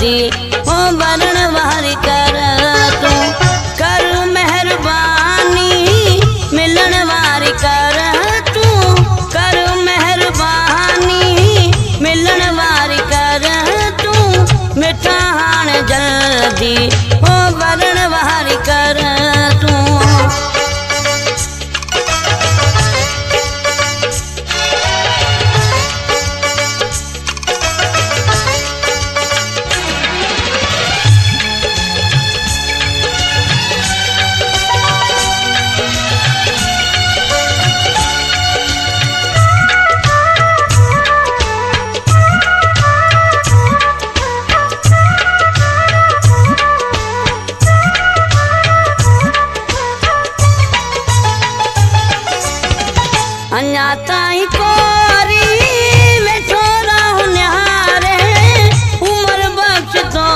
जल्दी ओ वरण वारी कर तू कर मेहरबानी मिलन वारी कर तू कर मेहरबानी मिलन वारी कर तू मिठा हाण जल्दी ओ वरण वारी कर तू अन्या ताई कोरी वेठो रहूं निहारे उम्र बख्श तो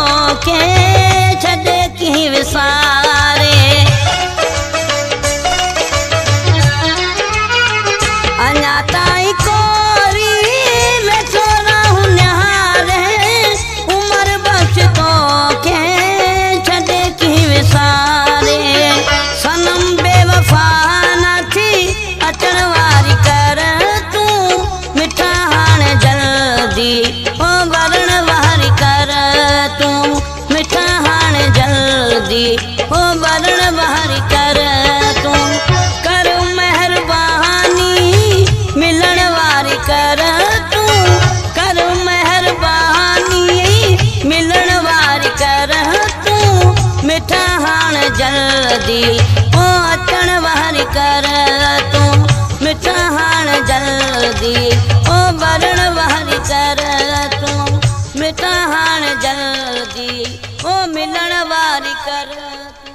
के छॾे की विसारे अन्या ताई कोरी वेठो रहूं निहारे उम्र बख्श तो के छॾे की विसारे सनम बेवफा न थी अचण वारी कर तू मिठा हाण जल्दी ओ वरण वारी कर तू मिठा हाण जल्दी ओ वरण वारी कर तू कर मेहरबानी मिलन वारी कर तू कर मेहरबानी मिलन वारी कर तू मिठा हाण जल्दी ओ अचण वारी कर तू मिठा हाण जल्दी ओ वरण वारी कर तू मिठा हाण जल्दी ओ मिलण वारी कर।